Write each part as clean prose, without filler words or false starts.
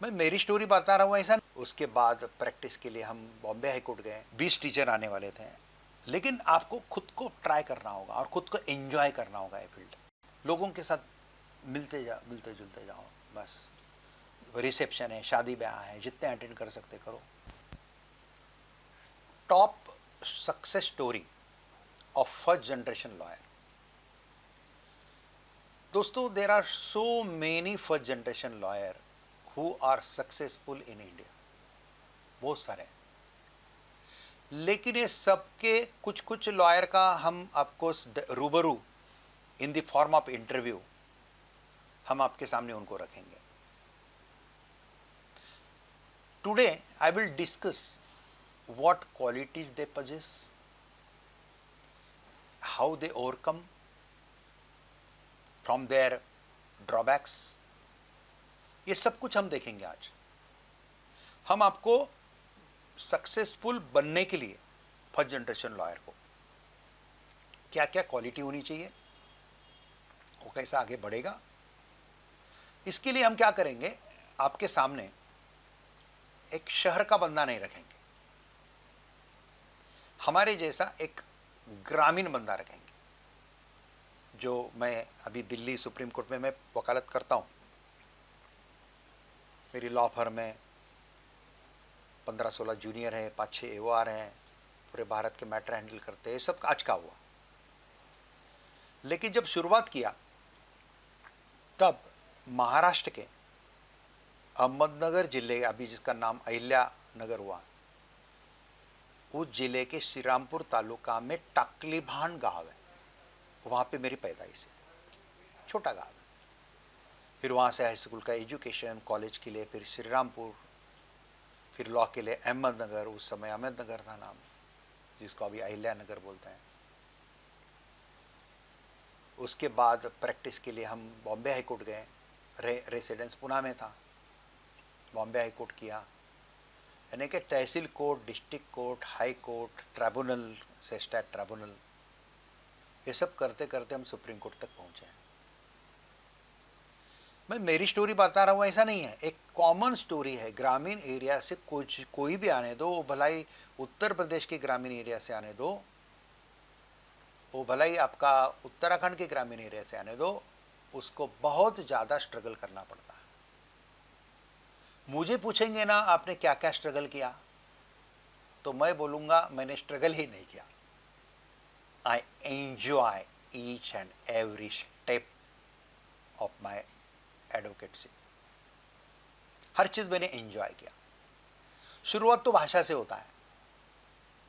मैं मेरी स्टोरी बता रहा हूँ ऐसा। उसके बाद प्रैक्टिस के लिए हम बॉम्बे हाई कोर्ट गए। 20 टीचर आने वाले थे, लेकिन आपको खुद को ट्राई करना होगा और खुद को एंजॉय करना होगा ये फील्ड। लोगों के साथ मिलते जुलते जाओ बस। रिसेप्शन है, शादी ब्याह है, जितने अटेंड कर सकते करो। Top success story of first generation lawyer. दोस्तों, there are so many first generation lawyer who are successful in India. बहुत सारे हैं, लेकिन ये सबके कुछ कुछ लॉयर का हम आपको रूबरू in the form of interview हम आपके सामने उनको रखेंगे। Today I will discuss what qualities they possess, how they overcome from their drawbacks। ये सब कुछ हम देखेंगे आज। हम आपको सक्सेसफुल बनने के लिए फर्स्ट जनरेशन लॉयर को क्या क्या क्वालिटी होनी चाहिए, वो कैसा आगे बढ़ेगा, इसके लिए हम क्या करेंगे। आपके सामने एक शहर का बंदा नहीं रखेंगे, हमारे जैसा एक ग्रामीण बंदा रखेंगे। जो मैं अभी दिल्ली सुप्रीम कोर्ट में मैं वकालत करता हूँ, मेरी लॉ फर्म में 15-16 जूनियर हैं, 5-6 एओआर हैं, पूरे भारत के मैटर हैंडल करते हैं। सब आज का हुआ, लेकिन जब शुरुआत किया तब महाराष्ट्र के अहमदनगर जिले, अभी जिसका नाम अहिल्या नगर हुआ, उस जिले के श्रीरामपुर तालुका में टाकलीभान गांव है, वहाँ पे मेरी पैदाइश है। छोटा गांव है। फिर वहाँ से हाई स्कूल का एजुकेशन, कॉलेज के लिए फिर श्रीरामपुर, फिर लॉ के लिए अहमदनगर, उस समय अहमदनगर था नाम, जिसको अभी अहिल्या नगर बोलते हैं। उसके बाद प्रैक्टिस के लिए हम बॉम्बे हाई कोर्ट गए। रेसिडेंस पुणे में था, बॉम्बे हाई कोर्ट किया, यानी कि tehsil court, district court, high court, tribunal, CESTAT tribunal, ये सब करते करते हम सुप्रीम कोर्ट तक पहुंचे हैं। मैं मेरी स्टोरी बता रहा हूँ ऐसा नहीं है, एक कॉमन स्टोरी है। ग्रामीण एरिया से कोई भी आने दो, वो भलाई उत्तर प्रदेश के ग्रामीण एरिया से आने दो, वो भलाई आपका उत्तराखंड के ग्रामीण एरिया से आने दो, उसको बहुत ज़्यादा स्ट्रगल करना पड़ता है। मुझे पूछेंगे ना आपने क्या क्या स्ट्रगल किया, तो मैं बोलूँगा मैंने स्ट्रगल ही नहीं किया। I enjoy each and every step of my advocateship. हर चीज़ मैंने एंजॉय किया। शुरुआत तो भाषा से होता है।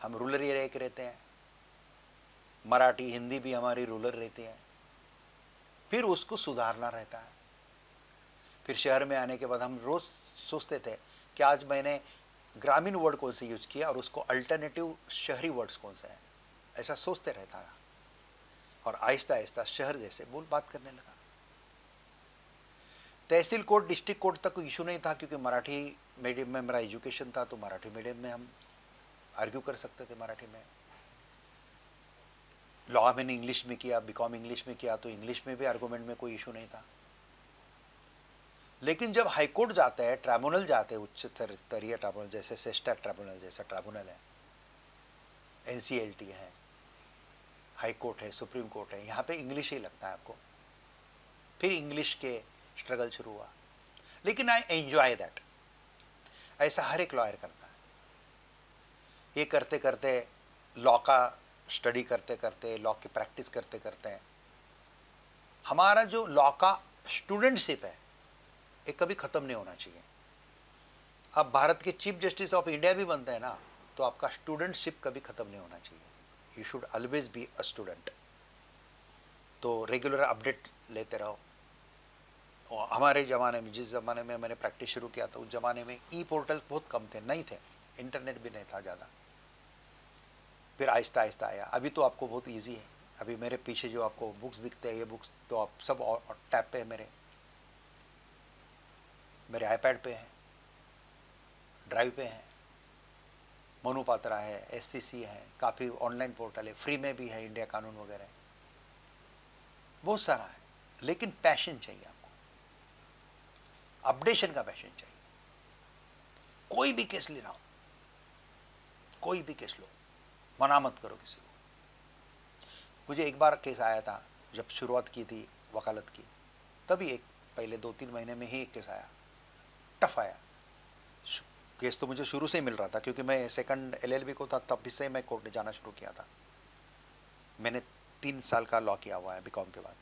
हम रूरल एरिया के रहते हैं, मराठी हिंदी भी हमारी रूरल रहती है, फिर उसको सुधारना रहता है। फिर शहर में आने के बाद हम रोज़ सोचते थे कि आज मैंने ग्रामीण वर्ड कौन से यूज किया और उसको अल्टरनेटिव शहरी वर्ड्स कौन से हैं, ऐसा सोचते रहता था। और आहिस्ता आहिस्ता शहर जैसे बात करने लगा। तहसील कोर्ट, डिस्ट्रिक्ट कोर्ट तक कोई इशू नहीं था, क्योंकि मराठी मीडियम में मेरा एजुकेशन था, तो मराठी मीडियम में हम आर्ग्यू कर सकते थे मराठी में। लॉ मैंने इंग्लिश में किया, बीकॉम इंग्लिश में किया, तो इंग्लिश में भी आर्गूमेंट में कोई इशू नहीं था। लेकिन जब हाई कोर्ट जाते हैं, ट्राइब्यूनल जाते हैं, उच्च स्तरीय ट्राइब्यूनल जैसे सेस्टैट ट्राइब्यूनल जैसा ट्राइब्यूनल है, एनसीएलटी है, हाई कोर्ट है, सुप्रीम कोर्ट है, यहाँ पे इंग्लिश ही लगता है आपको। फिर इंग्लिश के स्ट्रगल शुरू हुआ, लेकिन आई एंजॉय दैट। ऐसा हर एक लॉयर करता है। ये करते करते, लॉ का स्टडी करते करते, लॉ की प्रैक्टिस करते करते, हमारा जो लॉ का स्टूडेंटशिप है ये कभी ख़त्म नहीं होना चाहिए। अब भारत के चीफ जस्टिस ऑफ इंडिया भी बनते हैं ना, तो आपका स्टूडेंटशिप कभी ख़त्म नहीं होना चाहिए। You should always be a student. तो रेगुलर अपडेट लेते रहो। और हमारे ज़माने में, जिस ज़माने में मैंने प्रैक्टिस शुरू किया था, उस ज़माने में ई पोर्टल बहुत कम थे, नहीं थे, इंटरनेट भी नहीं था ज़्यादा। फिर आहिस्ता आहिस्ता आया। अभी तो आपको बहुत ईजी है। अभी मेरे पीछे जो आपको बुक्स दिखते हैं, ये बुक्स तो आप सब टैब पे है, मेरे आईपैड पे हैं, ड्राइव पे हैं। मनु पात्रा है, एससीसी है, काफ़ी ऑनलाइन पोर्टल है, फ्री में भी है, इंडिया कानून वगैरह, बहुत सारा है। लेकिन पैशन चाहिए आपको, अपडेशन का पैशन चाहिए। कोई भी केस लेना हो, कोई भी केस लो, मना मत करो किसी को। मुझे एक बार केस आया था जब शुरुआत की थी वकालत की, तभी एक पहले 2-3 महीने में ही एक केस आया, टफ आया। केस तो मुझे शुरू से ही मिल रहा था क्योंकि मैं सेकंड एलएलबी को था, तब से मैं कोर्ट में जाना शुरू किया था। मैंने 3 साल का लॉ किया हुआ है बीकॉम के बाद,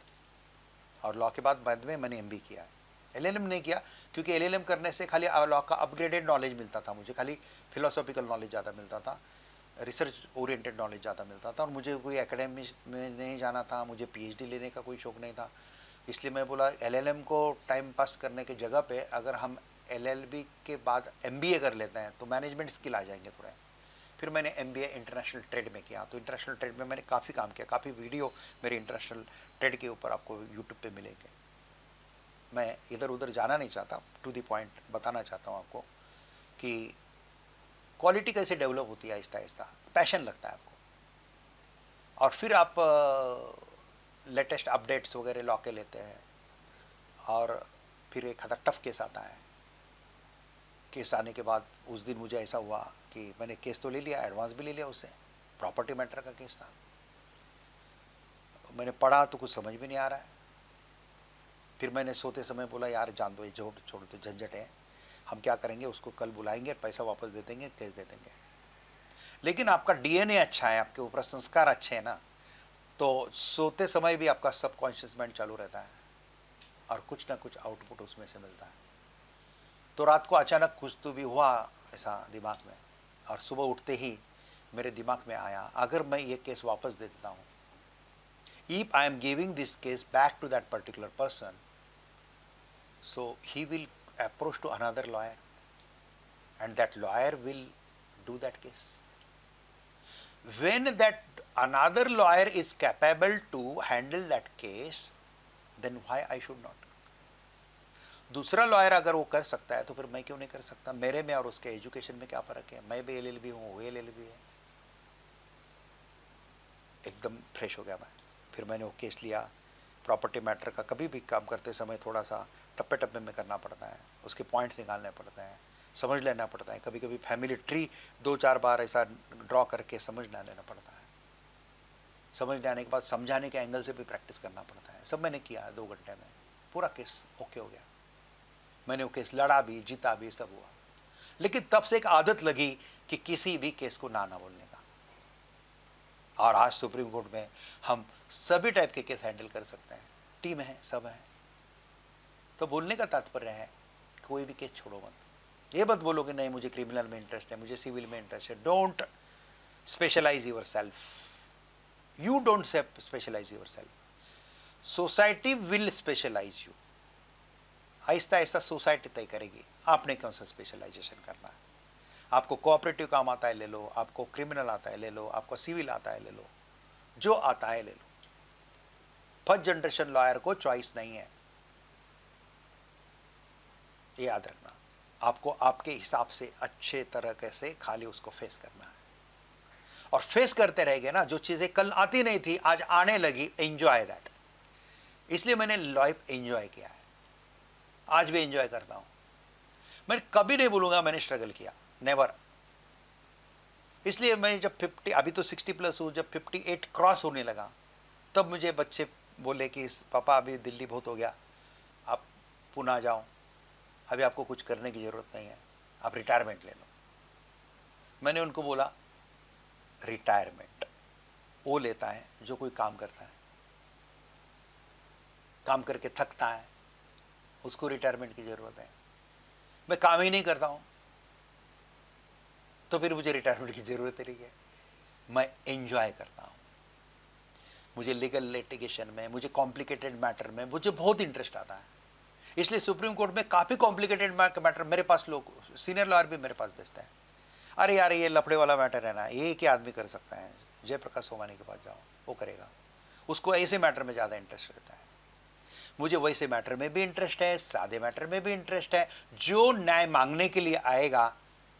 और लॉ के बाद में मैंने एमबी किया है। एलएलएम नहीं किया क्योंकि एलएलएम करने से खाली लॉ का अपग्रेडेड नॉलेज मिलता था, मुझे खाली फिलोसॉफिकल नॉलेज ज़्यादा मिलता था, रिसर्च ओरिएंटेड नॉलेज ज़्यादा मिलता था, और मुझे कोई एकेडमी में नहीं जाना था, मुझे पीएचडी लेने का कोई शौक़ नहीं था। इसलिए मैं बोला एलएलएम को टाइम पास करने की जगह पे अगर हम एलएलबी के बाद एमबीए कर लेते हैं तो मैनेजमेंट स्किल आ जाएंगे थोड़े। फिर मैंने एमबीए इंटरनेशनल ट्रेड में किया, तो इंटरनेशनल ट्रेड में मैंने काफ़ी काम किया, काफ़ी वीडियो मेरे इंटरनेशनल ट्रेड के ऊपर आपको यूट्यूब पे मिलेंगे। मैं इधर उधर जाना नहीं चाहता, टू द पॉइंट बताना चाहता हूँ आपको कि क्वालिटी कैसे डेवलप होती है आहिस्ता आहिस्ता, पैशन लगता है आपको, और फिर आप लेटेस्ट अपडेट्स वगैरह लॉ के लेते हैं। और फिर एक आधा टफ केस आता है, केस आने के बाद उस दिन मुझे ऐसा हुआ कि मैंने केस तो ले लिया, एडवांस भी ले लिया उससे, प्रॉपर्टी मैटर का केस था। मैंने पढ़ा तो कुछ समझ में नहीं आ रहा है। फिर मैंने सोते समय बोला यार जान दो, ये छोड़ दो, झंझट है, हम क्या करेंगे, उसको कल बुलाएंगे, पैसा वापस दे देंगे, केस दे देंगे। लेकिन आपका डीएनए अच्छा है, आपके ऊपर संस्कार अच्छे हैं ना, तो सोते समय भी आपका सबकॉन्शियस माइंड चालू रहता है और कुछ ना कुछ आउटपुट उसमें से मिलता है। तो रात को अचानक कुछ तो भी हुआ ऐसा दिमाग में, और सुबह उठते ही मेरे दिमाग में आया अगर मैं ये केस वापस दे देता हूँ, if I am giving this case back to that particular person, so he will approach to another lawyer and that lawyer will do that case. When that another lawyer is capable to handle that case, then why I should not? दूसरा lawyer अगर वो कर सकता है तो फिर मैं क्यों नहीं कर सकता? मेरे में और उसके एजुकेशन में क्या फ़र्क है? मैं भी एलएलबी हूँ, वो एलएलबी है। एकदम फ्रेश हो गया मैं। फिर मैंने वो केस लिया। प्रॉपर्टी मैटर का कभी भी काम करते समय थोड़ा सा टप्पे टप्पे में करना पड़ता है, उसके पॉइंट्स निकालने पड़ते हैं, समझ लेना पड़ता है। कभी कभी फैमिली ट्री 2-4 बार ऐसा ड्रॉ करके समझ लेना पड़ता है। समझ लेने के बाद समझाने के एंगल से भी प्रैक्टिस करना पड़ता है। सब मैंने किया 2 घंटे में, पूरा केस ओके हो गया। मैंने वो केस लड़ा भी, जीता भी, सब हुआ। लेकिन तब से एक आदत लगी कि किसी भी केस को ना बोलने का। और आज सुप्रीम कोर्ट में हम सभी टाइप के केस हैंडल कर सकते हैं, टीम है, सब है। तो बोलने का तात्पर्य है कोई भी केस छोड़ो मत। ये मत बोलो कि नहीं मुझे क्रिमिनल में इंटरेस्ट है, मुझे सिविल में इंटरेस्ट है। Don't specialise yourself, you don't specialise yourself, society will specialise you. आहिस्ता आहिस्ता सोसाइटी तय करेगी आपने कौन सा स्पेशलाइजेशन करना है। आपको कोऑपरेटिव काम आता है ले लो, आपको क्रिमिनल आता है ले लो, आपको सिविल आता है ले लो, जो आता है ले लो। फर्स्ट जनरेशन लॉयर को चॉइस नहीं है, ये याद रखना। आपको आपके हिसाब से अच्छे तरह से खाली उसको फेस करना है, और फेस करते रहेंगे ना, जो चीज़ें कल आती नहीं थी आज आने लगी, एंजॉय दैट। इसलिए मैंने लाइफ एंजॉय किया है, आज भी एंजॉय करता हूँ। मैं कभी नहीं बोलूँगा मैंने स्ट्रगल किया, नेवर। इसलिए मैं जब 50, अभी तो 60+ हूँ, जब 58 क्रॉस होने लगा तब मुझे बच्चे बोले कि पापा अभी दिल्ली बहुत हो गया, आप पुणे जाओ, अभी आपको कुछ करने की ज़रूरत नहीं है, आप रिटायरमेंट ले लो। मैंने उनको बोला रिटायरमेंट वो लेता है जो कोई काम करता है, काम करके थकता है, उसको रिटायरमेंट की ज़रूरत है। मैं काम ही नहीं करता हूँ तो फिर मुझे रिटायरमेंट की ज़रूरत नहीं है। मैं एंजॉय करता हूँ। मुझे लीगल लिटिगेशन में, मुझे कॉम्प्लिकेटेड मैटर में मुझे बहुत इंटरेस्ट आता है। इसलिए सुप्रीम कोर्ट में काफ़ी कॉम्प्लिकेटेड मैटर मेरे पास लोग, सीनियर लॉयर भी मेरे पास भेजते हैं, अरे यार ये लफड़े वाला मैटर है ना, ये क्या आदमी कर सकता है, जयप्रकाश सोमानी के पास जाओ, वो करेगा। उसको ऐसे मैटर में ज़्यादा इंटरेस्ट रहता है। मुझे वैसे मैटर में भी इंटरेस्ट है, सादे मैटर में भी इंटरेस्ट है, जो न्याय मांगने के लिए आएगा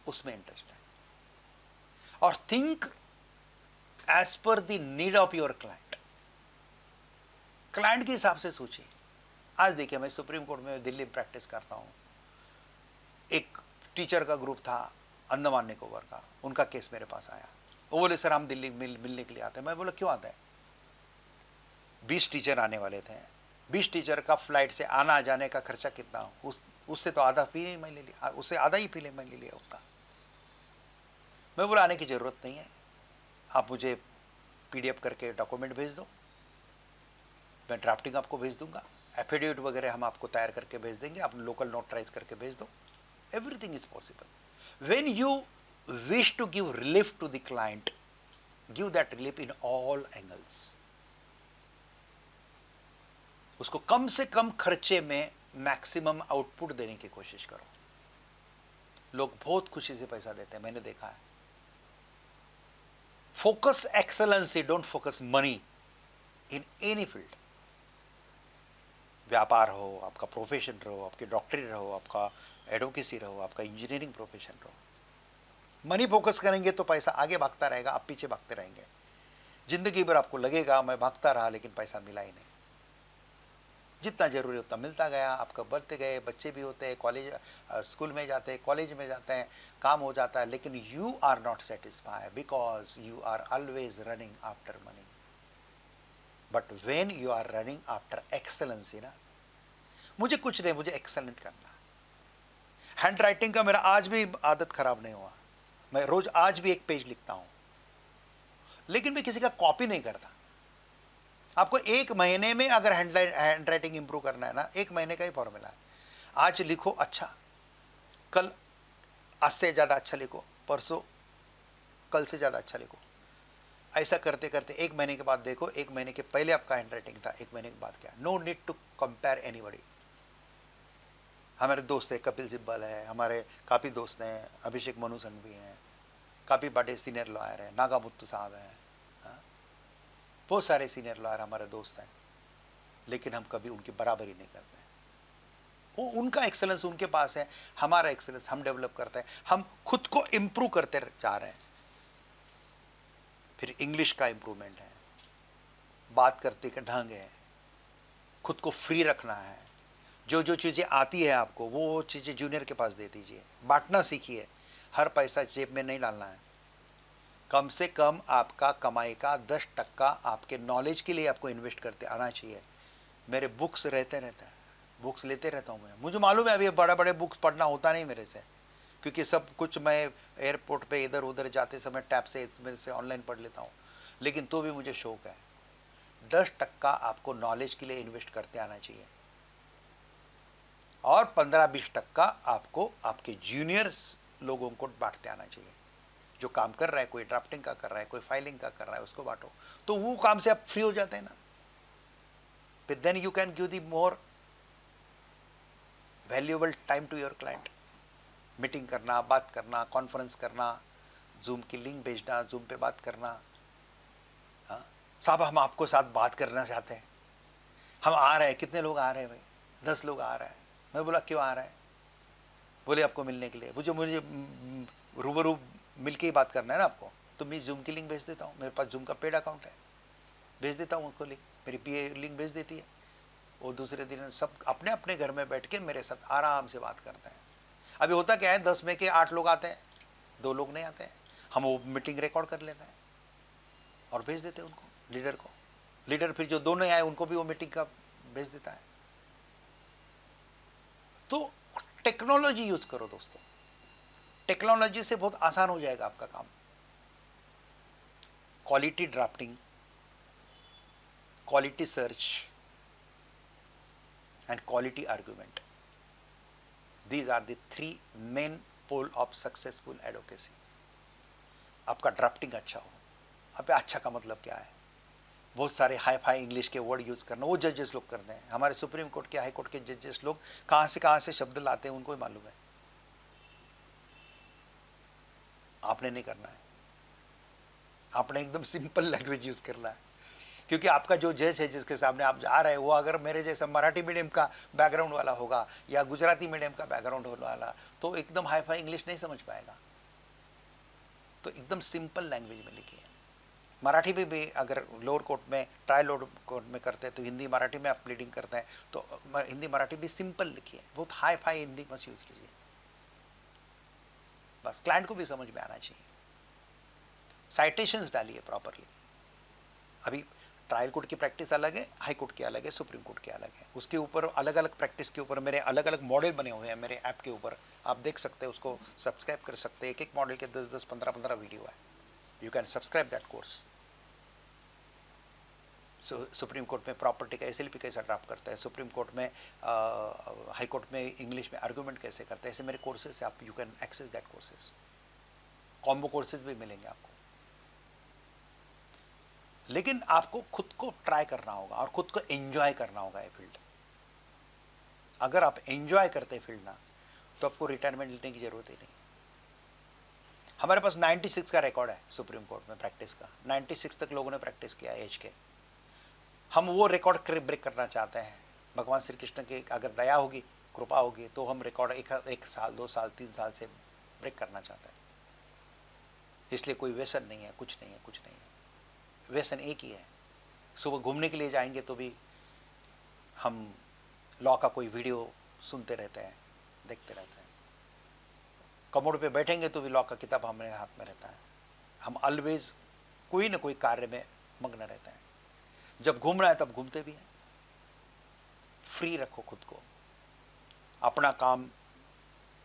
उसमें इंटरेस्ट है। और think as per the need of your client. Client के हिसाब से सोचिए। आज देखिए मैं सुप्रीम कोर्ट में दिल्ली में प्रैक्टिस करता हूँ, एक टीचर का ग्रुप था अंडमान निकोबार का, उनका केस मेरे पास आया। वो बोले सर हम दिल्ली मिलने के लिए आते हैं। मैं बोला क्यों आता है? 20 टीचर आने वाले थे। 20 टीचर का फ्लाइट से आना जाने का खर्चा कितना, उससे तो आधा फी मैं ले लिया, उससे आधा ही फी मैं ले लिया उसका। मैं बोला आने की ज़रूरत नहीं है, आप मुझे PDF करके डॉक्यूमेंट भेज दो, मैं ड्राफ्टिंग आपको भेज दूंगा, एफिडेविट वगैरह हम आपको तैयार करके भेज देंगे, आप लोकल नोटराइज करके भेज दो, everything is possible. When you wish to give relief to the client, give that relief in all angles. उसको कम से कम खर्चे में मैक्सिमम आउटपुट देने की कोशिश करो। लोग बहुत खुशी से पैसा देते हैं, मैंने देखा है। Focus excellency, don't focus money in any field. व्यापार हो, आपका प्रोफेशन रहो, आपकी डॉक्टरी रहो, आपका एडवोकेसी रहो, आपका इंजीनियरिंग प्रोफेशन रहो, मनी फोकस करेंगे तो पैसा आगे भागता रहेगा, आप पीछे भागते रहेंगे। जिंदगी भर आपको लगेगा मैं भागता रहा लेकिन पैसा मिला ही नहीं। जितना जरूरी उतना मिलता गया, आपका बढ़ते गए, बच्चे भी होते हैं, कॉलेज स्कूल में जाते हैं, कॉलेज में जाते हैं, काम हो जाता है, लेकिन you are not satisfied because you are always running after money. But when you are running after excellency ना, मुझे कुछ नहीं, मुझे एक्सेलेंट करना। हैंड राइटिंग का मेरा आज भी आदत खराब नहीं हुआ, मैं रोज आज भी एक पेज लिखता हूं, लेकिन मैं किसी का कॉपी नहीं करता। आपको 1 महीने में अगर हैंड राइटिंग इंप्रूव करना है ना, 1 महीने का ही फॉर्मूला है। आज लिखो अच्छा, कल आज से ज़्यादा अच्छा लिखो, परसों कल से ज़्यादा अच्छा लिखो। ऐसा करते करते 1 महीने के बाद देखो, 1 महीने के पहले आपका हैंड राइटिंग था, 1 महीने के बाद क्या। No need to compare anybody. हमारे दोस्त है, कपिल सिब्बल है, हमारे काफ़ी दोस्त हैं, अभिषेक मनु संघवी हैं, काफ़ी बड़े सीनियर लॉयर हैं, नागामुत्तु साहब हैं, बहुत सारे सीनियर लॉयर हमारे दोस्त हैं, लेकिन हम कभी उनकी बराबरी नहीं करते हैं। वो उनका एक्सेलेंस उनके पास है, हमारा एक्सेलेंस हम डेवलप करते हैं, हम खुद को इम्प्रूव करते जा रहे हैं। फिर इंग्लिश का इम्प्रूवमेंट है, बात करते का ढंग है, खुद को फ्री रखना है। जो जो चीज़ें आती है आपको वो चीज़ें जूनियर के पास दे दीजिए, बांटना सीखिए, हर पैसा जेब में नहीं डालना है। कम से कम आपका कमाई का 10% आपके नॉलेज के लिए आपको इन्वेस्ट करते आना चाहिए। मेरे बुक्स रहते हैं, बुक्स लेते रहता हूँ मैं। मुझे मालूम है अभी बड़े बड़े बुक्स पढ़ना होता नहीं मेरे से, क्योंकि सब कुछ मैं एयरपोर्ट पे इधर उधर जाते समय टैब से मेरे से ऑनलाइन पढ़ लेता हूँ, लेकिन तो भी मुझे शौक है। 10% आपको नॉलेज के लिए इन्वेस्ट करते आना चाहिए, और 15-20% आपको आपके जूनियर्स लोगों को बांटते आना चाहिए। जो काम कर रहा है, कोई ड्राफ्टिंग का कर रहा है, कोई फाइलिंग का कर रहा है, उसको बांटो, तो वो काम से आप फ्री हो जाते हैं ना। फिर then you can give the more valuable time to your client. Meeting करना, बात करना, कॉन्फ्रेंस करना, जूम की लिंक भेजना, जूम पे बात करना। हाँ साहब हम आपको साथ बात करना चाहते हैं, हम आ रहे हैं। कितने लोग आ रहे हैं भाई? 10 लोग आ रहे हैं। मैं बोला क्यों आ रहा है? बोले आपको मिलने के लिए। मुझे रूबरू मिल के ही बात करना है ना आपको, तो मैं जूम की लिंक भेज देता हूँ, मेरे पास जूम का पेड अकाउंट है, भेज देता हूँ उनको लिंक, मेरी PA लिंक भेज देती है। वो दूसरे दिन सब अपने अपने घर में बैठ के मेरे साथ आराम से बात करते हैं। अभी होता क्या है, 10 में के 8 लोग आते हैं, 2 लोग नहीं आते हैं, हम वो मीटिंग रिकॉर्ड कर लेते हैं और भेज देते हैं उनको, लीडर को। लीडर फिर जो 2 नहीं आए उनको भी वो मीटिंग का भेज देता है। तो टेक्नोलॉजी यूज करो दोस्तों, टेक्नोलॉजी से बहुत आसान हो जाएगा आपका काम। Quality drafting, quality search and quality argument, these are the 3 main pole of successful advocacy। आपका ड्राफ्टिंग अच्छा हो। अब अच्छा का मतलब क्या है? बहुत सारे हाई फाई इंग्लिश के वर्ड यूज करना, वो जजेस लोग करते हैं। हमारे सुप्रीम कोर्ट के, हाई कोर्ट के जजेस लोग कहाँ से शब्द लाते हैं उनको ही मालूम है, आपने नहीं करना है। आपने एकदम सिंपल लैंग्वेज यूज करना है, क्योंकि आपका जो जज है जिसके सामने आप जा रहे हैं वो अगर मेरे जैसा मराठी मीडियम का बैकग्राउंड वाला होगा या गुजराती मीडियम का बैकग्राउंड वाला, तो एकदम हाई फाई इंग्लिश नहीं समझ पाएगा। तो एकदम सिंपल लैंग्वेज में लिखिए। मराठी में भी अगर लोअर कोर्ट में, ट्रायल लोअर कोर्ट में करते हैं तो हिंदी मराठी में आप प्लीडिंग करते हैं तो हिंदी मराठी भी सिंपल लिखिए, बहुत हाई फाई हिंदी मत यूज़ कीजिए। बस क्लाइंट को भी समझ में आना चाहिए। साइटेशंस डालिए प्रॉपरली। अभी ट्रायल कोर्ट की प्रैक्टिस अलग है, हाई कोर्ट की अलग है, सुप्रीम कोर्ट की अलग है। उसके ऊपर अलग अलग प्रैक्टिस के ऊपर मेरे अलग अलग मॉडल बने हुए हैं मेरे ऐप के ऊपर, आप देख सकते हैं, उसको सब्सक्राइब कर सकते हैं। एक एक मॉडल के 10-10, 15-15 वीडियो है। You can subscribe that course. Supreme court में प्रॉपर्टी का एसएलपी कैसे ड्राफ्ट करता है, सुप्रीम कोर्ट में हाई कोर्ट में इंग्लिश में आर्गूमेंट कैसे करते हैं, ऐसे मेरे कोर्सेज आप you can access that courses. Combo courses भी मिलेंगे आपको। लेकिन आपको खुद को ट्राई करना होगा और खुद को एंजॉय करना होगा ये फील्ड। अगर आप एंजॉय करते फील्ड ना, तो आपको रिटायरमेंट लेने की जरूरत ही नहीं। हमारे पास 96 का रिकॉर्ड है सुप्रीम कोर्ट में प्रैक्टिस का। 96 तक लोगों ने प्रैक्टिस किया एज के। हम वो रिकॉर्ड ब्रेक करना चाहते हैं। भगवान श्री कृष्ण की अगर दया होगी, कृपा होगी, तो हम रिकॉर्ड एक साल, 2 साल, 3 साल से ब्रेक करना चाहते हैं। इसलिए कोई व्यसन नहीं है, कुछ नहीं है, कुछ नहीं है। व्यसन एक ही है, सुबह घूमने के लिए जाएंगे तो भी हम लॉ का कोई वीडियो सुनते रहते हैं, देखते रहते हैं। कमोड पे बैठेंगे तो भी लॉ का किताब हमारे हाथ में रहता है। हम ऑलवेज कोई ना कोई कार्य में मग्न रहते हैं। जब घूमना है तब घूमते भी हैं। फ्री रखो खुद को, अपना काम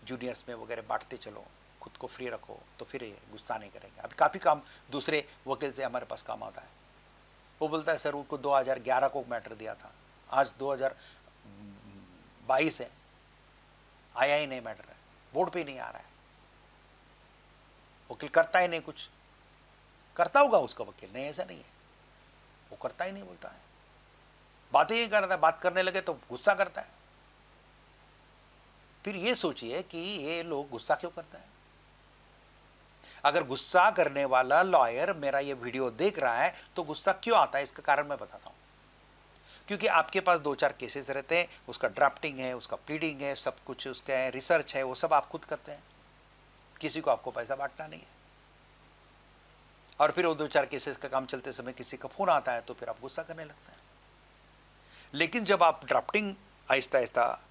जूनियर्स में वगैरह बांटते चलो, खुद को फ्री रखो, तो फिर ये गुस्सा नहीं करेंगे। अभी काफ़ी काम दूसरे वकील से हमारे पास काम आता है। वो बोलता है सर उनको 2011 को मैटर दिया था, आज 2022 है, आया ही नहीं मैटर है, बोर्ड पे ही नहीं आ रहा है। वकील करता ही नहीं, कुछ करता होगा उसका वकील, नहीं ऐसा नहीं है, वो करता ही नहीं, बोलता है, बातें ही करता है। बात करने लगे तो गुस्सा करता है। फिर ये सोचिए कि ये लोग गुस्सा क्यों करता है। अगर गुस्सा करने वाला लॉयर मेरा ये वीडियो देख रहा है तो गुस्सा क्यों आता है, इसका कारण मैं बताता हूं। क्योंकि आपके पास 2-4 केसेस रहते हैं, उसका ड्राफ्टिंग है, उसका प्लीडिंग है, सब कुछ उसका है, रिसर्च है, वो सब आप खुद करते हैं। किसी को आपको पैसा बांटना नहीं है। और फिर वो 2-4 केसेस का काम चलते समय किसी का फोन आता है तो फिर आप गुस्सा करने लगते हैं। लेकिन जब आप ड्राफ्टिंग आहिस्ता आहिस्ता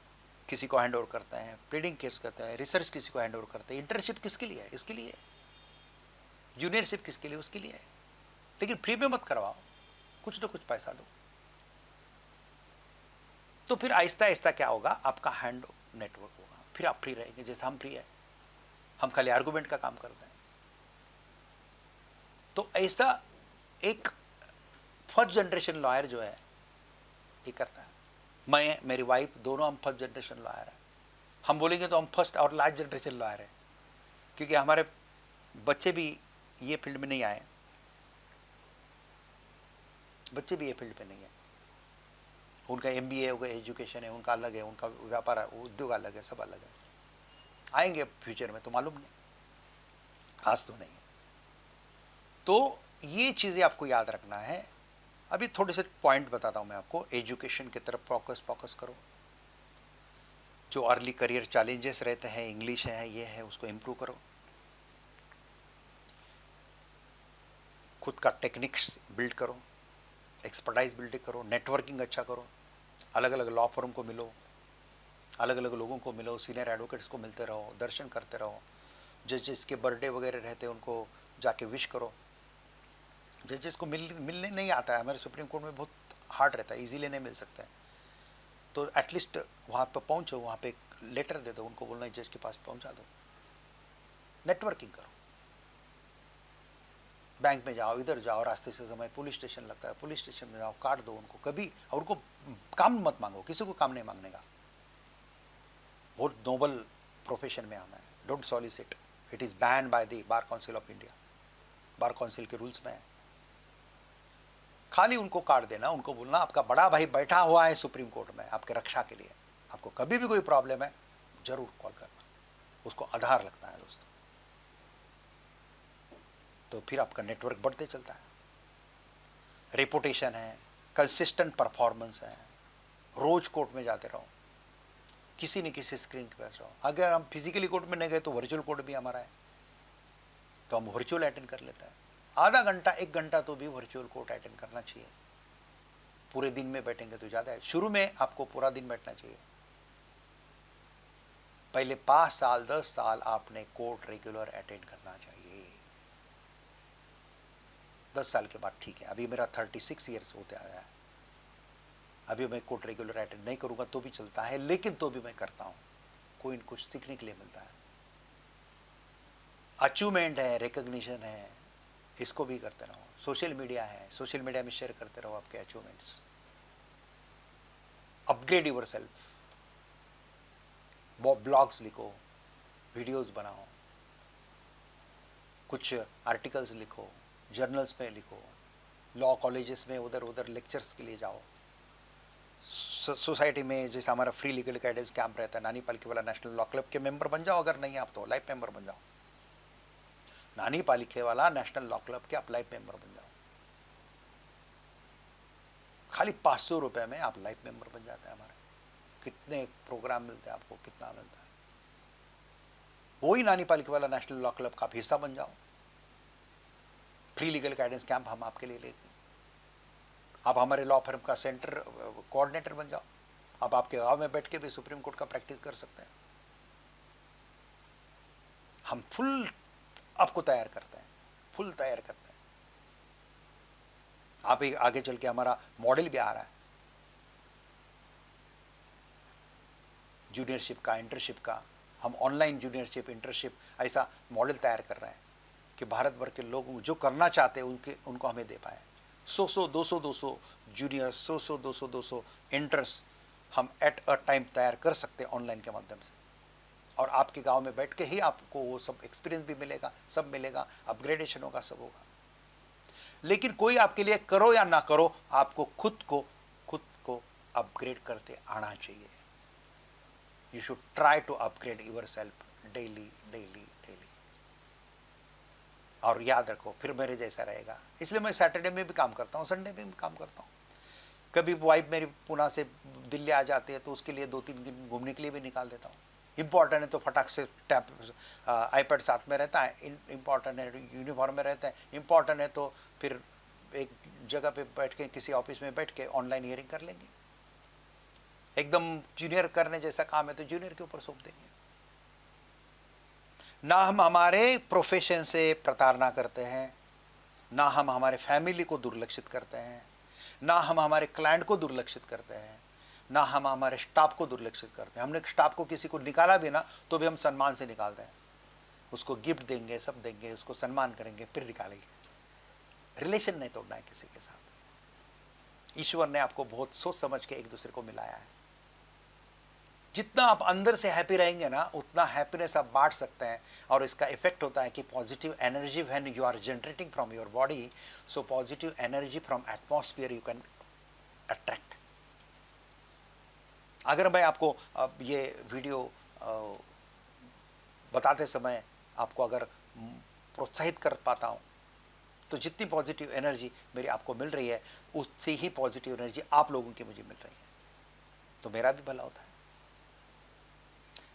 किसी को हैंड ओवर करते हैं, प्लीडिंग केस करते हैं, रिसर्च किसी को हैंड ओवर करते हैं, इंटर्नशिप किसके लिए है, इसके लिए, जूनियरशिप किसके लिए, उसके लिए है। लेकिन फ्री में मत करवाओ, कुछ ना कुछ पैसा दो। तो फिर आहिस्ता आहिस्ता क्या होगा, आपका हैंड नेटवर्क होगा, फिर आप फ्री रहेंगे। जैसे हम फ्री है, हम खाली आर्गूमेंट का काम करते हैं। तो ऐसा एक फर्स्ट जनरेशन लॉयर जो है ये करता है। मैं, मेरी वाइफ, दोनों हम फर्स्ट जनरेशन लॉयर है। हम बोलेंगे तो हम फर्स्ट और लास्ट जनरेशन लॉयर है, क्योंकि हमारे बच्चे भी ये फील्ड में नहीं आए, बच्चे भी ये फील्ड पे नहीं है। उनका एमबीए होगा, एजुकेशन है उनका अलग है, उनका व्यापार उद्योग अलग है, सब अलग है। आएंगे फ्यूचर में तो मालूम नहीं, आज तो नहीं है। तो ये चीज़ें आपको याद रखना है। अभी थोड़े से पॉइंट बताता हूँ मैं आपको। एजुकेशन की तरफ फोकस करो। जो अर्ली करियर चैलेंजेस रहते हैं, इंग्लिश है, ये है, उसको इम्प्रूव करो। खुद का टेक्निक्स बिल्ड करो, एक्सपर्टाइज बिल्ड करो, नेटवर्किंग अच्छा करो, अलग अलग लॉ फर्म को मिलो, अलग अलग लोगों को मिलो, सीनियर एडवोकेट्स को मिलते रहो, दर्शन करते रहो। जजेस के बर्थडे वगैरह रहते हैं उनको जाके विश करो। जजेस को मिलने नहीं आता है, हमारे सुप्रीम कोर्ट में बहुत हार्ड रहता है, इजीली नहीं मिल सकता है। तो एटलीस्ट वहाँ पर पहुँचो, वहाँ पे एक लेटर दे दो, उनको बोलना जज के पास पहुँचा दो। नेटवर्किंग करो, बैंक में जाओ, इधर जाओ, रास्ते से समय पुलिस स्टेशन लगता है, पुलिस स्टेशन में जाओ, काट दो उनको कभी, और उनको काम मत मांगो, किसी को काम नहीं मांगने का। बहुत नोबल प्रोफेशन में हम हैं। Don't solicit, it is ban by the bar council of India, bar council के रूल्स में है। खाली उनको काट देना, उनको बोलना आपका बड़ा भाई बैठा हुआ है सुप्रीम कोर्ट में आपके रक्षा के लिए, आपको कभी भी कोई प्रॉब्लम है जरूर कॉल करना। उसको आधार लगता है दोस्तों। तो फिर आपका नेटवर्क बढ़ते चलता है, रेपुटेशन है, कंसिस्टेंट परफॉर्मेंस है, रोज कोर्ट में जाते रहो, किसी न किसी स्क्रीन के पास रहो। अगर हम फिजिकली कोर्ट में नहीं गए तो वर्चुअल कोर्ट भी हमारा है, तो हम वर्चुअल अटेंड कर लेते हैं। आधा घंटा 1 घंटा तो भी वर्चुअल कोर्ट अटेंड करना चाहिए। पूरे दिन में बैठेंगे तो ज़्यादा है, शुरू में आपको पूरा दिन बैठना चाहिए। पहले 5 साल 10 साल आपने कोर्ट रेगुलर अटेंड करना चाहिए। 10 साल के बाद ठीक है। अभी मेरा 36 ईयर्स होते आया है, अभी मैं कोर्ट रेगुलर अटेंड नहीं करूँगा तो भी चलता है, लेकिन तो भी मैं करता हूँ, कोई न कुछ सीखने के लिए मिलता है। अचीवमेंट है, रिकग्निशन है, इसको भी करते रहो। सोशल मीडिया है, सोशल मीडिया में शेयर करते रहो आपके achievements. Upgrade yourself, blogs लिखो, वीडियोस बनाओ, कुछ आर्टिकल्स लिखो, जर्नल्स में लिखो, लॉ कॉलेजेस में उधर उधर लेक्चर्स के लिए जाओ। सोसाइटी में जैसे हमारा फ्री लीगल गाइडेंस कैंप रहता है, नानी पालिके वाला नेशनल लॉ क्लब के मेंबर बन जाओ, अगर नहीं आप तो लाइफ मेंबर बन जाओ। नानी पालिके वाला नेशनल लॉ क्लब के आप लाइफ मेंबर बन जाओ। खाली 500 रुपये में आप लाइफ मेंबर बन जाते हैं हमारे। कितने प्रोग्राम मिलते हैं आपको, कितना मिलता है। वही नानी पालिके वाला नेशनल लॉ क्लब का आप हिस्सा बन जाओ। फ्री लीगल गाइडेंस कैंप हम आपके लिए लेते हैं। आप हमारे लॉ फर्म का सेंटर कोऑर्डिनेटर बन जाओ। आप आपके गांव में बैठ के भी सुप्रीम कोर्ट का प्रैक्टिस कर सकते हैं। हम फुल आपको तैयार करते हैं, फुल तैयार करते हैं। आप एक आगे चल के हमारा मॉडल भी आ रहा है, जूनियरशिप का, इंटर्नशिप का। हम ऑनलाइन जूनियरशिप इंटर्नशिप ऐसा मॉडल तैयार कर रहे हैं कि भारत भर के लोग जो करना चाहते हैं उनको हमें दे पाए। 100 200 जूनियर, 100 200 इंटर्स हम एट अ टाइम तैयार कर सकते हैं ऑनलाइन के माध्यम से। और आपके गांव में बैठ के ही आपको वो सब एक्सपीरियंस भी मिलेगा, सब मिलेगा, अपग्रेडेशन होगा, सब होगा। लेकिन कोई आपके लिए करो या ना करो, आपको खुद को अपग्रेड करते आना चाहिए। You should try to upgrade yourself daily daily daily. और याद रखो, फिर मेरे जैसा रहेगा। इसलिए मैं सैटरडे में भी काम करता हूँ, संडे में भी काम करता हूँ। कभी वाइफ मेरी पुणे से दिल्ली आ जाती है तो उसके लिए 2-3 दिन घूमने के लिए भी निकाल देता हूँ। इम्पॉर्टेंट है तो फटाक से टैप आईपैड साथ में रहता है, इम्पॉर्टेंट है यूनिफॉर्म में रहता है, इम्पॉर्टेंट है तो फिर एक जगह पे बैठ के किसी ऑफिस में बैठ के ऑनलाइन हियरिंग कर लेंगे। एकदम जूनियर करने जैसा काम है तो जूनियर के ऊपर सौंप देंगे। ना हम हमारे प्रोफेशन से प्रताड़ना करते हैं, ना हम हमारे फैमिली को दुर्लक्षित करते हैं, ना हम हमारे क्लाइंट को दुर्लक्षित करते हैं, ना हम हमारे स्टाफ को दुर्लक्षित करते हैं। हमने स्टाफ को किसी को निकाला भी ना तो भी हम सम्मान से निकालते हैं, उसको गिफ्ट देंगे, सब देंगे, उसको सम्मान करेंगे, फिर निकालेंगे। रिलेशन नहीं तोड़ना है किसी के साथ। ईश्वर ने आपको बहुत सोच समझ के एक दूसरे को मिलाया है। जितना आप अंदर से हैप्पी रहेंगे ना, उतना हैप्पीनेस आप बांट सकते हैं। और इसका इफेक्ट होता है कि positive energy when you are generating from your body, so positive energy from atmosphere you can attract. अगर मैं आपको ये वीडियो बताते समय आपको अगर प्रोत्साहित कर पाता हूँ, तो जितनी पॉजिटिव एनर्जी मेरी आपको मिल रही है, उससे ही पॉजिटिव एनर्जी आप लोगों की मुझे मिल रही है, तो मेरा भी भला होता है।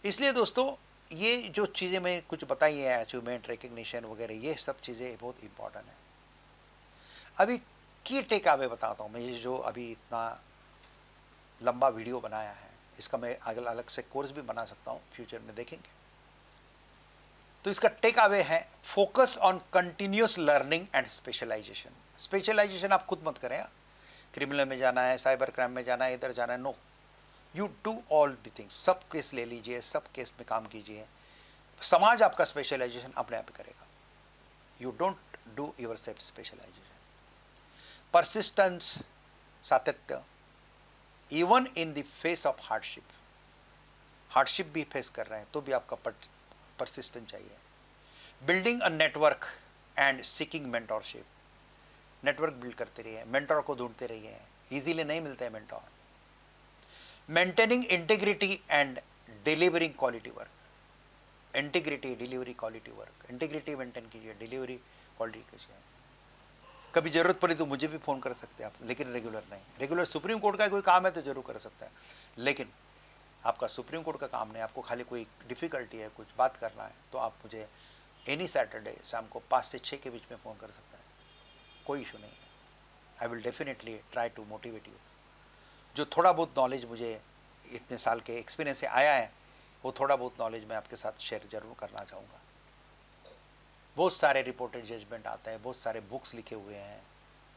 इसलिए दोस्तों, ये जो चीज़ें मैं कुछ बताई है, अचीवमेंट, रिकग्निशन वगैरह, ये सब चीज़ें बहुत इंपॉर्टेंट है। अभी की टेक अवे बताता हूँ मैं। ये जो अभी इतना लंबा वीडियो बनाया है, इसका मैं अलग अलग से कोर्स भी बना सकता हूँ, फ्यूचर में देखेंगे। तो इसका टेक अवे है, focus on continuous learning and specialisation. Specialisation आप खुद मत करें। क्रिमिनल में जाना है, साइबर क्राइम में जाना है, इधर जाना है, no, you do all the things. सब केस ले लीजिए, सब केस में काम कीजिए। समाज आपका स्पेशलाइजेशन अपने आप करेगा। You don't do yourself specialisation. Persistence, सातत्य, even in the face of hardship. Hardship भी फेस कर रहे हैं तो भी आपका परसिस्टेंस चाहिए। Building a network and seeking mentorship. Network build करते रहिए, मेंटोर को ढूंढते रहिए, इजीली नहीं मिलते हैं mentor. Maintaining integrity and delivering quality work. Integrity, delivery, quality work. Integrity maintain कीजिए, डिलीवरी क्वालिटी कीजिए। कभी जरूरत पड़ी तो मुझे भी फ़ोन कर सकते हैं आप, लेकिन रेगुलर नहीं। रेगुलर सुप्रीम कोर्ट का कोई काम है तो जरूर कर सकते हैं, लेकिन आपका सुप्रीम कोर्ट का काम नहीं, आपको खाली कोई डिफ़िकल्टी है, कुछ बात करना है, तो आप मुझे एनी सैटरडे शाम को 5 से 6 के बीच में फ़ोन कर सकते हैं, कोई इशू नहीं है। I will definitely try to motivate you. जो थोड़ा बहुत नॉलेज मुझे इतने साल के एक्सपीरियंस से आया है, वो थोड़ा बहुत नॉलेज मैं आपके साथ शेयर जरूर करना चाहूँगा। बहुत सारे रिपोर्टेड जजमेंट आते हैं, बहुत सारे बुक्स लिखे हुए हैं,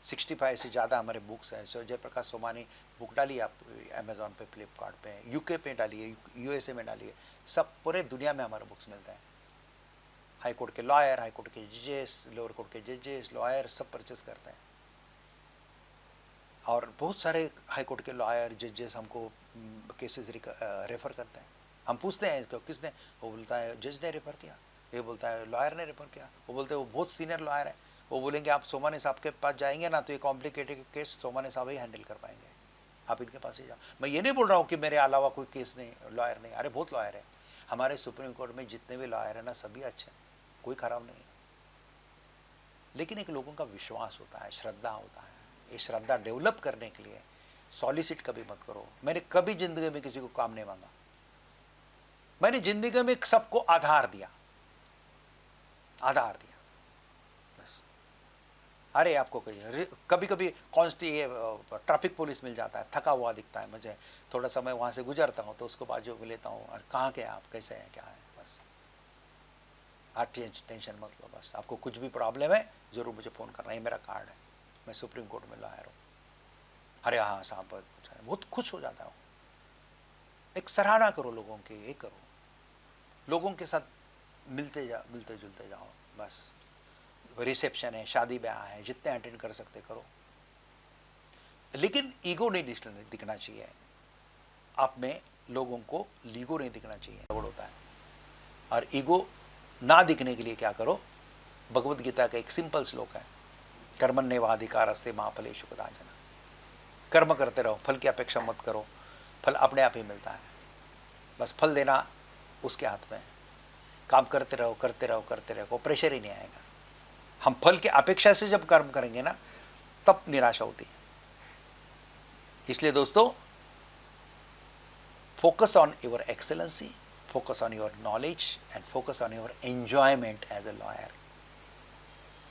65 से ज़्यादा हमारे बुक्स हैं। सो जयप्रकाश सोमानी बुक डालिए आप अमेज़ॉन पे, फ्लिपकार्ट पे, यूके पे डालिए, यूएसए में डालिए, सब पूरे दुनिया में हमारे बुक्स मिलते हैं। हाई कोर्ट के लॉयर, हाई कोर्ट के जजेस, लोअर कोर्ट के जजेस, लॉयर सब परचेस करते हैं। और बहुत सारे हाई कोर्ट के लॉयर, जजेस हमको केसेस रेफ़र करते हैं। हम पूछते हैं तो किसने, वो बोलता है जज ने रेफ़र किया, ये बोलता है लॉयर ने रेफ़र किया, वो बोलते हैं वो बहुत सीनियर लॉयर है, वो बोलेंगे आप सोमानी साहब के पास जाएंगे ना तो ये कॉम्प्लिकेटेड केस सोमानी साहब ही हैंडल कर पाएंगे, आप इनके पास ही जाओ। मैं ये नहीं बोल रहा हूँ कि मेरे अलावा कोई केस नहीं, लॉयर नहीं, अरे बहुत लॉयर है हमारे सुप्रीम कोर्ट में, जितने भी लॉयर हैं ना सभी अच्छे हैं, कोई ख़राब नहीं है। लेकिन एक लोगों का विश्वास होता है, श्रद्धा होता है। ये श्रद्धा डेवलप करने के लिए सॉलिसिट कभी मत करो। मैंने कभी ज़िंदगी में किसी को काम नहीं मांगा, मैंने ज़िंदगी में सबको आधार दिया, आधार दिया बस। अरे आपको कभी कभी ये ट्रैफिक पुलिस मिल जाता है, थका हुआ दिखता है मुझे, थोड़ा समय वहाँ से गुजरता हूँ तो उसको बाजू में लेता हूँ, और कहाँ के आप, कैसे हैं, क्या है, बस आप टेंशन मत लो, बस आपको कुछ भी प्रॉब्लम है ज़रूर मुझे फ़ोन करना, ये मेरा कार्ड है, मैं सुप्रीम कोर्ट में लॉयर हूँ। अरे हाँ साहब, बहुत खुश हो जाता हूँ। एक सराहना करो लोगों की, ये करो, लोगों के साथ मिलते जुलते जाओ, बस। रिसेप्शन है, शादी ब्याह है, जितने अटेंड कर सकते करो, लेकिन ईगो नहीं दिखना चाहिए आप में, लोगों को लीगो नहीं दिखना चाहिए, होता है। और ईगो ना दिखने के लिए क्या करो, भगवत गीता का एक सिंपल श्लोक है, कर्मण्येवाधिकारस्ते मा फलेषु कदाचन। कर्म करते रहो, फल की अपेक्षा मत करो, फल अपने आप ही मिलता है, बस फल देना उसके हाथ में है। काम करते रहो करते रहो करते रहो, कोई प्रेशर ही नहीं आएगा। हम फल की अपेक्षा से जब कर्म करेंगे ना तब निराशा होती है। इसलिए दोस्तों, focus on your excellency, focus on your knowledge and focus on your enjoyment as a lawyer,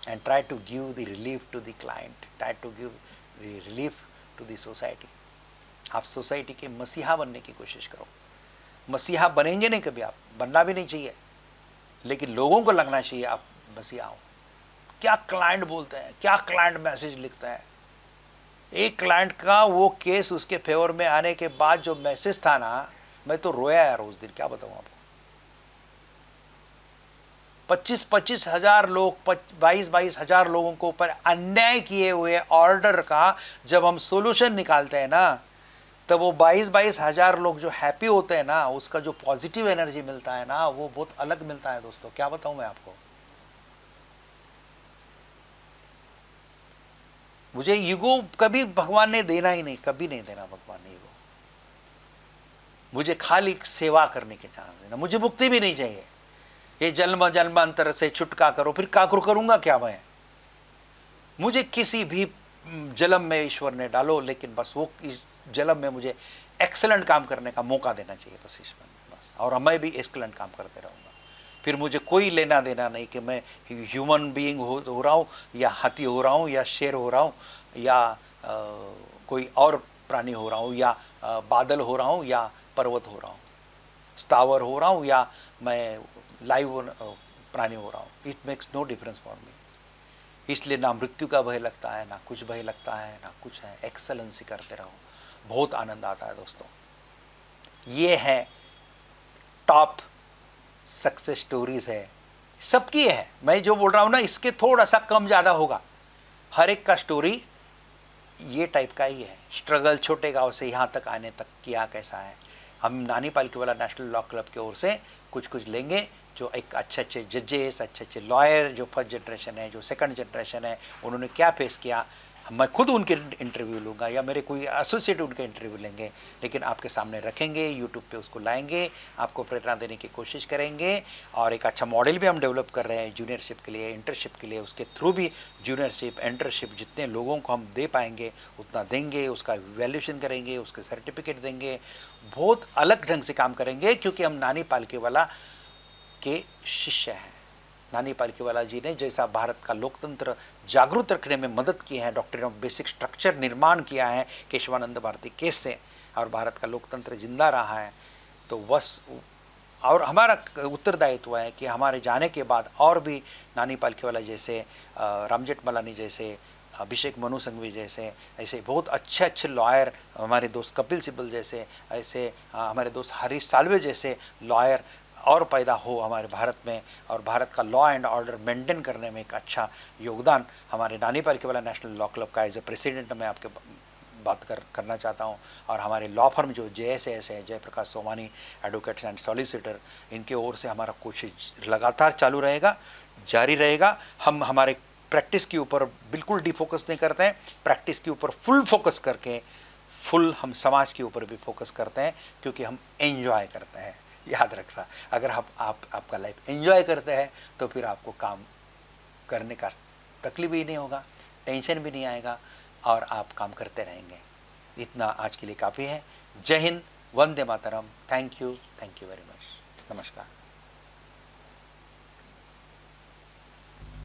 and try to give the relief to the client, try to give the relief to the society. आप society के मसीहा बनने की कोशिश करो। मसीहा बनेंगे नहीं कभी, आप बनना भी नहीं चाहिए, लेकिन लोगों को लगना चाहिए आप मसीहा हो। क्या क्लाइंट बोलते हैं, क्या क्लाइंट मैसेज लिखता है, एक क्लाइंट का वो केस उसके फेवर में आने के बाद जो मैसेज था ना, मैं तो रोया यार उस दिन, क्या बताऊं आपको। 25-25 हजार लोग, 22-22 हजार लोगों को ऊपर अन्याय किए हुए ऑर्डर का जब हम सोल्यूशन निकालते हैं ना, तब वो 22-22 हजार लोग जो हैप्पी होते हैं ना, उसका जो पॉजिटिव एनर्जी मिलता है ना, वो बहुत अलग मिलता है दोस्तों। क्या बताऊं मैं आपको, मुझे ईगो कभी भगवान ने देना ही नहीं, कभी नहीं देना भगवान ने ईगो। मुझे खाली सेवा करने के चांस देना, मुझे मुक्ति भी नहीं चाहिए। ये जन्म जन्मांतर से छुटका करो, फिर काकुर करूंगा क्या मैं। मुझे किसी भी जन्म में ईश्वर ने डालो, लेकिन बस वो इस जन्म में मुझे एक्सेलेंट काम करने का मौका देना चाहिए बस ईश्वर ने, बस। और मैं भी एक्सेलेंट काम करते रहूँगा, फिर मुझे कोई लेना देना नहीं कि मैं ह्यूमन बीइंग हो रहा हूँ, या हाथी हो रहा हूँ, या शेर हो रहा हूँ, या कोई और प्राणी हो रहा हूँ, या बादल हो रहा हूँ, या पर्वत हो रहा हूँ, स्थावर हो रहा हूँ, या मैं लाइव प्राणी हो रहा हूँ। It makes no difference for me. इसलिए ना मृत्यु का भय लगता है, ना कुछ भय लगता है, ना कुछ है। एक्सेलेंसी करते रहो, बहुत आनंद आता है दोस्तों। ये है टॉप सक्सेस स्टोरीज है, सबकी है। मैं जो बोल रहा हूँ ना, इसके थोड़ा सा कम ज़्यादा होगा, हर एक का स्टोरी ये टाइप का ही है। स्ट्रगल छोटे गांव से यहाँ तक आने तक किया कैसा है। हम नानी पालकीवाला नेशनल लॉ क्लब की ओर से कुछ लेंगे, जो एक अच्छे जजेस, अच्छे लॉयर, जो फर्स्ट जनरेशन है, जो सेकंड जनरेशन है, उन्होंने क्या फेस किया, मैं खुद उनके इंटरव्यू लूँगा, या मेरे कोई एसोसिएट उनके इंटरव्यू लेंगे, लेकिन आपके सामने रखेंगे, यूट्यूब पे उसको लाएंगे, आपको प्रेरणा देने की कोशिश करेंगे। और एक अच्छा मॉडल भी हम डेवलप कर रहे हैं जूनियरशिप के लिए, इंटर्नशिप के लिए। उसके थ्रू भी जूनियरशिप, इंटर्नशिप जितने लोगों को हम दे पाएंगे उतना देंगे, उसका वैल्यूएशन करेंगे, उसके सर्टिफिकेट देंगे, बहुत अलग ढंग से काम करेंगे, क्योंकि हम नानी पालकीवाला के शिष्य हैं। नानी पालकीवाला जी ने जैसा भारत का लोकतंत्र जागरूक रखने में मदद की है, डॉक्ट्रिन ऑफ बेसिक स्ट्रक्चर निर्माण किया है केशवानंद भारती केस से, और भारत का लोकतंत्र जिंदा रहा है, तो बस और हमारा उत्तरदायित्व है कि हमारे जाने के बाद और भी नानी पालखीवाला जैसे, राम जेठमलानी जैसे, अभिषेक मनु संघवी जैसे, ऐसे बहुत अच्छे अच्छे लॉयर, हमारे दोस्त कपिल सिब्बल जैसे, ऐसे हमारे दोस्त हरीश साल्वे जैसे लॉयर और पैदा हो हमारे भारत में, और भारत का लॉ एंड ऑर्डर मेंटेन करने में एक अच्छा योगदान हमारे नानी पालखीवाला नेशनल लॉ क्लब का एज ए प्रेसिडेंट मैं आपके बात करना चाहता हूं। और हमारे लॉ फर्म जो JSAS है, Jaiprakash Somani advocates and solicitor, इनके ओर से हमारा कोशिश लगातार चालू रहेगा, जारी रहेगा। हम हमारे प्रैक्टिस के ऊपर बिल्कुल डिफोकस नहीं करते हैं, प्रैक्टिस के ऊपर फुल फोकस करके फुल हम समाज के ऊपर भी फोकस करते हैं, क्योंकि हम एंजॉय करते हैं। याद रखना, अगर आपका लाइफ एंजॉय करते हैं तो फिर आपको काम करने का तकलीफ ही नहीं होगा, टेंशन भी नहीं आएगा, और आप काम करते रहेंगे। इतना आज के लिए काफ़ी है। जय हिंद, वंदे मातरम। Thank you very much. नमस्कार।